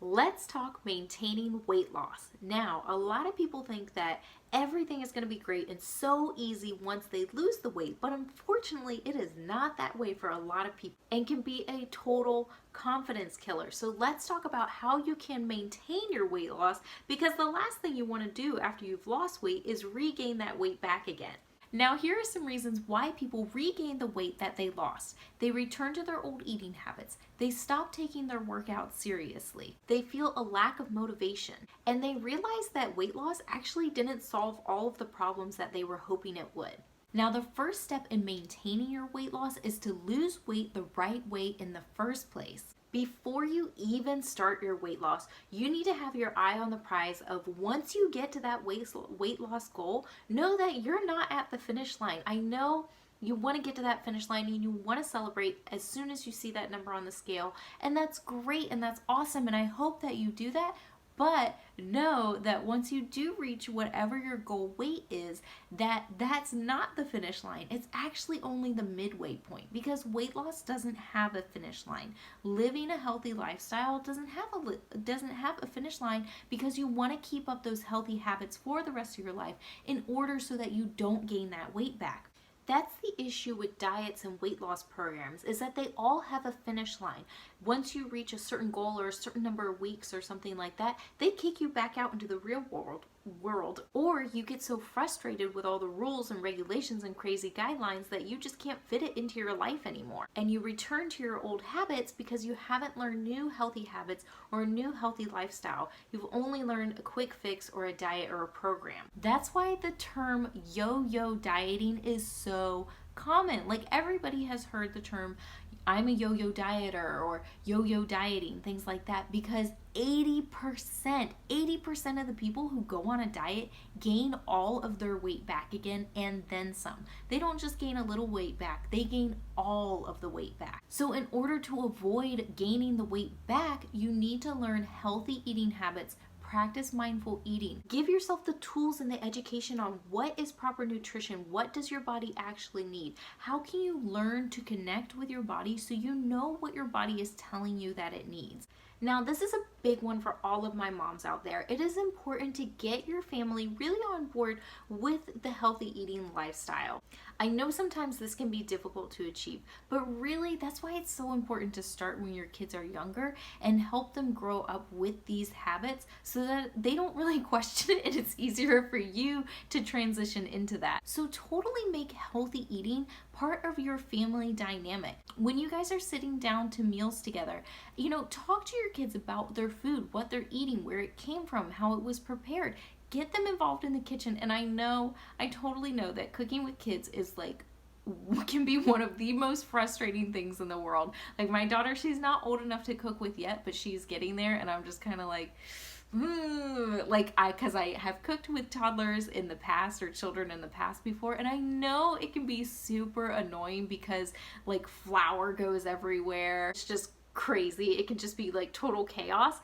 Let's talk maintaining weight loss. Now, a lot of people think that everything is going to be great and so easy once they lose the weight, but unfortunately, it is not that way for a lot of people and can be a total confidence killer. So let's talk about how you can maintain your weight loss, because the last thing you want to do after you've lost weight is regain that weight back again. Now, here are some reasons why people regain the weight that they lost. They return to their old eating habits. They stop taking their workouts seriously. They feel a lack of motivation. And they realize that weight loss actually didn't solve all of the problems that they were hoping it would. Now, the first step in maintaining your weight loss is to lose weight the right way in the first place. Before you even start your weight loss, you need to have your eye on the prize of, once you get to that weight loss goal, know that you're not at the finish line. I know you want to get to that finish line and you want to celebrate as soon as you see that number on the scale, and that's great and that's awesome, and I hope that you do that. But know that once you do reach whatever your goal weight is, that's not the finish line. It's actually only the midway point, because weight loss doesn't have a finish line. Living a healthy lifestyle doesn't have a finish line, because you want to keep up those healthy habits for the rest of your life in order so that you don't gain that weight back. That's the issue with diets and weight loss programs, is that they all have a finish line. Once you reach a certain goal or a certain number of weeks or something like that, they kick you back out into the real world, or you get so frustrated with all the rules and regulations and crazy guidelines that you just can't fit it into your life anymore. And you return to your old habits because you haven't learned new healthy habits or a new healthy lifestyle. You've only learned a quick fix or a diet or a program. That's why the term yo-yo dieting is so common. Like, everybody has heard the term, I'm a yo-yo dieter, or yo-yo dieting, things like that, because 80% of the people who go on a diet gain all of their weight back again and then some. They don't just gain a little weight back, they gain all of the weight back. So in order to avoid gaining the weight back, you need to learn healthy eating habits, practice mindful eating. Give yourself the tools and the education on what is proper nutrition, what does your body actually need, how can you learn to connect with your body so you know what your body is telling you that it needs. Now, this is a big one for all of my moms out there. It is important to get your family really on board with the healthy eating lifestyle. I know sometimes this can be difficult to achieve, but really that's why it's so important to start when your kids are younger and help them grow up with these habits so that they don't really question it and it's easier for you to transition into that. So totally make healthy eating part of your family dynamic. When you guys are sitting down to meals together, talk to your kids about their food, what they're eating, where it came from, how it was prepared. Get them involved in the kitchen. And I totally know that cooking with kids is can be one of the most frustrating things in the world. Like, my daughter, she's not old enough to cook with yet, but she's getting there, and I'm just kind of because I have cooked with toddlers in the past or children in the past before, and I know it can be super annoying because flour goes everywhere. It's just crazy. It can just be total chaos,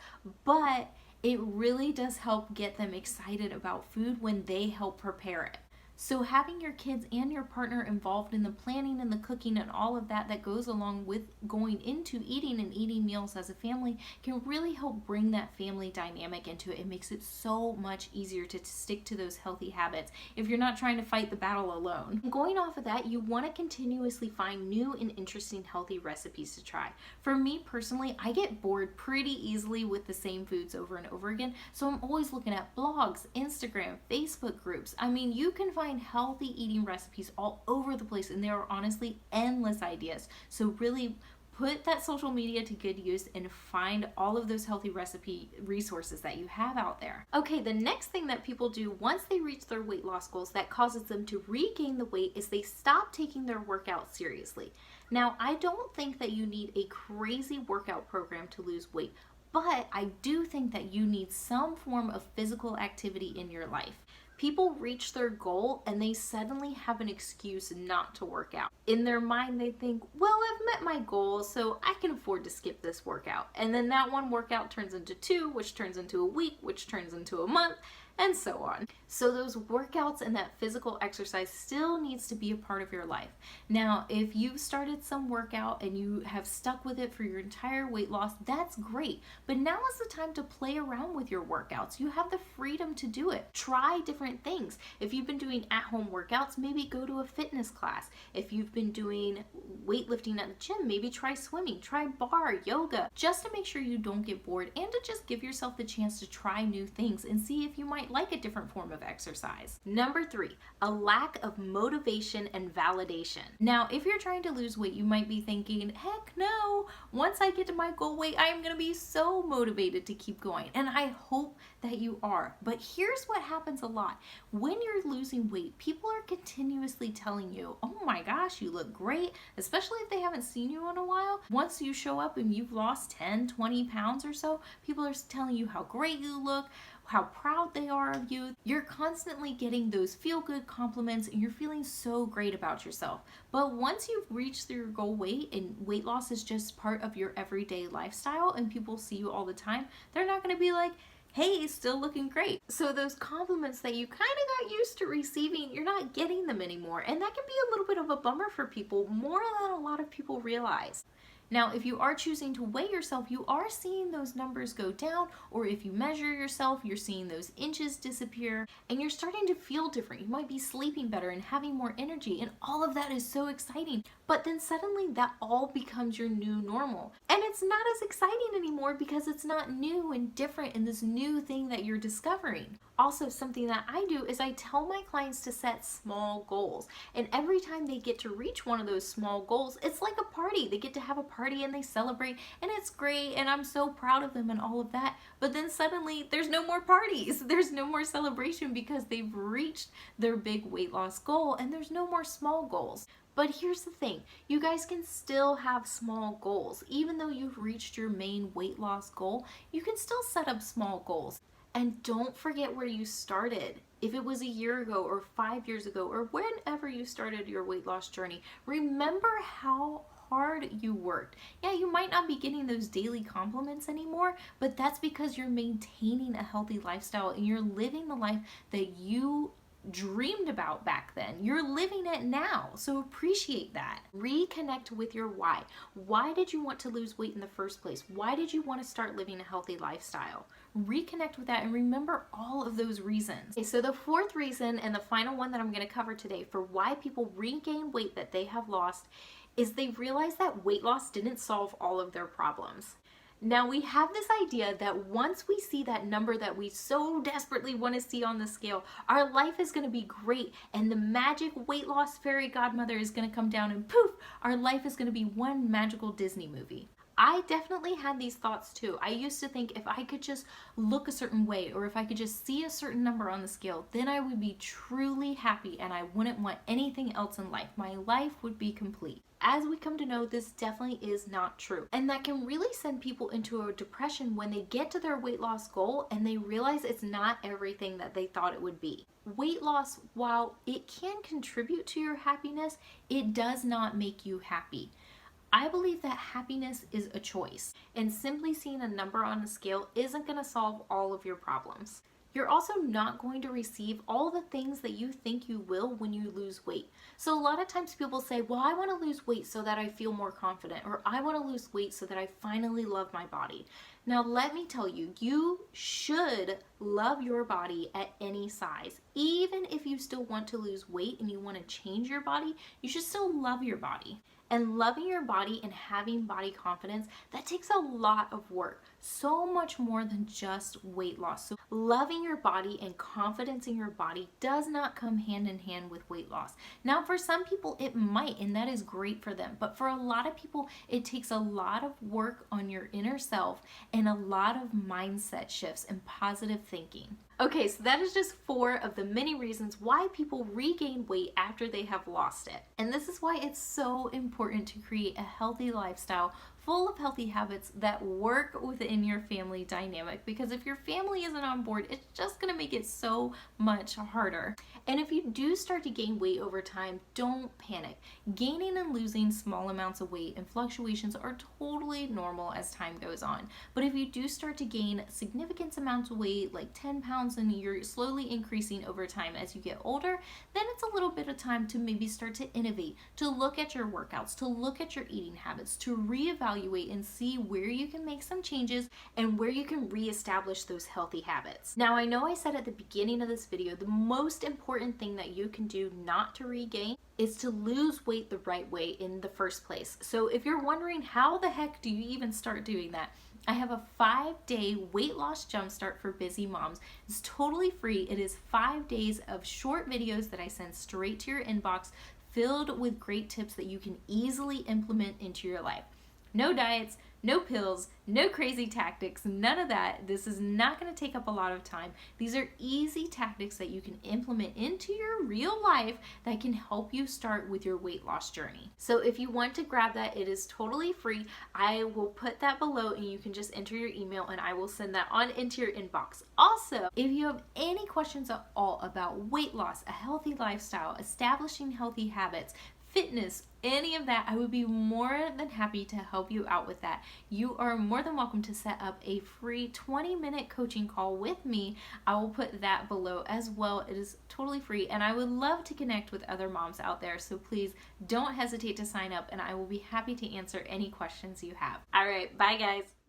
but it really does help get them excited about food when they help prepare it. So having your kids and your partner involved in the planning and the cooking and all of that goes along with going into eating and eating meals as a family can really help bring that family dynamic into it. It makes it so much easier to stick to those healthy habits if you're not trying to fight the battle alone. Going off of that, you want to continuously find new and interesting healthy recipes to try. For me personally, I get bored pretty easily with the same foods over and over again, so I'm always looking at blogs, Instagram, Facebook groups. I mean, you can find healthy eating recipes all over the place, and there are honestly endless ideas. So really put that social media to good use and find all of those healthy recipe resources that you have out there. Okay, the next thing that people do once they reach their weight loss goals that causes them to regain the weight is they stop taking their workout seriously. Now, I don't think that you need a crazy workout program to lose weight, but I do think that you need some form of physical activity in your life. People reach their goal and they suddenly have an excuse not to work out. In their mind, they think, well, I've met my goal, so I can afford to skip this workout. And then that one workout turns into two, which turns into a week, which turns into a month. and so on. So those workouts and that physical exercise still needs to be a part of your life. Now, if you've started some workout and you have stuck with it for your entire weight loss, that's great. But now is the time to play around with your workouts. You have the freedom to do it. Try different things. If you've been doing at-home workouts, maybe go to a fitness class. If you've been doing weightlifting at the gym, maybe try swimming, try bar, yoga, just to make sure you don't get bored and to just give yourself the chance to try new things and see if you might like a different form of exercise. Number 3, a lack of motivation and validation. Now, if you're trying to lose weight, you might be thinking, heck no, once I get to my goal weight, I am going to be so motivated to keep going. And I hope that you are. But here's what happens a lot. When you're losing weight, people are continuously telling you, oh my gosh, you look great, especially if they haven't seen you in a while. Once you show up and you've lost 10, 20 pounds or so, people are telling you how great you look, how proud they are of you. You're constantly getting those feel-good compliments and you're feeling so great about yourself. But once you've reached your goal weight and weight loss is just part of your everyday lifestyle and people see you all the time, they're not going to be like, hey, still looking great. So those compliments that you kind of got used to receiving, you're not getting them anymore. And that can be a little bit of a bummer for people, more than a lot of people realize. Now, if you are choosing to weigh yourself, you are seeing those numbers go down, or if you measure yourself, you're seeing those inches disappear, and you're starting to feel different. You might be sleeping better and having more energy, and all of that is so exciting. But then suddenly that all becomes your new normal. And it's not as exciting anymore because it's not new and different in this new thing that you're discovering. Also, something that I do is I tell my clients to set small goals. And every time they get to reach one of those small goals, it's like a party. They get to have a party and they celebrate and it's great and I'm so proud of them and all of that. But then suddenly there's no more parties. There's no more celebration because they've reached their big weight loss goal and there's no more small goals. But here's the thing, you guys can still have small goals. Even though you've reached your main weight loss goal, you can still set up small goals. And don't forget where you started. If it was a year ago or 5 years ago or whenever you started your weight loss journey, remember how hard you worked. Yeah, you might not be getting those daily compliments anymore, but that's because you're maintaining a healthy lifestyle and you're living the life that you dreamed about back then. You're living it now, so appreciate that. Reconnect with your why. Why did you want to lose weight in the first place? Why did you want to start living a healthy lifestyle? Reconnect with that and remember all of those reasons. Okay, so the fourth reason and the final one that I'm going to cover today for why people regain weight that they have lost is they realize that weight loss didn't solve all of their problems. Now we have this idea that once we see that number that we so desperately want to see on the scale, our life is going to be great and the magic weight loss fairy godmother is going to come down and poof, our life is going to be one magical Disney movie. I definitely had these thoughts too. I used to think if I could just look a certain way or if I could just see a certain number on the scale, then I would be truly happy and I wouldn't want anything else in life. My life would be complete. As we come to know, this definitely is not true. And that can really send people into a depression when they get to their weight loss goal and they realize it's not everything that they thought it would be. Weight loss, while it can contribute to your happiness, it does not make you happy. I believe that happiness is a choice, and simply seeing a number on a scale isn't going to solve all of your problems. You're also not going to receive all the things that you think you will when you lose weight. So a lot of times people say, well, I want to lose weight so that I feel more confident, or I want to lose weight so that I finally love my body. Now let me tell you, you should love your body at any size. Even if you still want to lose weight and you want to change your body, you should still love your body. And loving your body and having body confidence, that takes a lot of work. So much more than just weight loss. So loving your body and confidence in your body does not come hand in hand with weight loss. Now for some people it might, and that is great for them. But for a lot of people, it takes a lot of work on your inner self and a lot of mindset shifts and positive thinking. Okay, so that is just 4 of the many reasons why people regain weight after they have lost it. And this is why it's so important to create a healthy lifestyle full of healthy habits that work within your family dynamic, because if your family isn't on board, it's just going to make it so much harder. And if you do start to gain weight over time, don't panic. Gaining and losing small amounts of weight and fluctuations are totally normal as time goes on. But if you do start to gain significant amounts of weight, like 10 pounds, and you're slowly increasing over time as you get older, then it's a little bit of time to maybe start to innovate, to look at your workouts, to look at your eating habits, to reevaluate and see where you can make some changes and where you can reestablish those healthy habits. Now, I know I said at the beginning of this video, the most important thing that you can do not to regain is to lose weight the right way in the first place. So if you're wondering how the heck do you even start doing that, I have a 5-day weight loss jumpstart for busy moms. It's totally free. It is 5 days of short videos that I send straight to your inbox, filled with great tips that you can easily implement into your life. No diets, no pills, no crazy tactics, none of that. This is not going to take up a lot of time. These are easy tactics that you can implement into your real life that can help you start with your weight loss journey. So if you want to grab that, it is totally free. I will put that below and you can just enter your email and I will send that on into your inbox. Also, if you have any questions at all about weight loss, a healthy lifestyle, establishing healthy habits, fitness, any of that, I would be more than happy to help you out with that. You are more than welcome to set up a free 20-minute coaching call with me. I will put that below as well. It is totally free and I would love to connect with other moms out there. So please don't hesitate to sign up and I will be happy to answer any questions you have. All right, bye guys.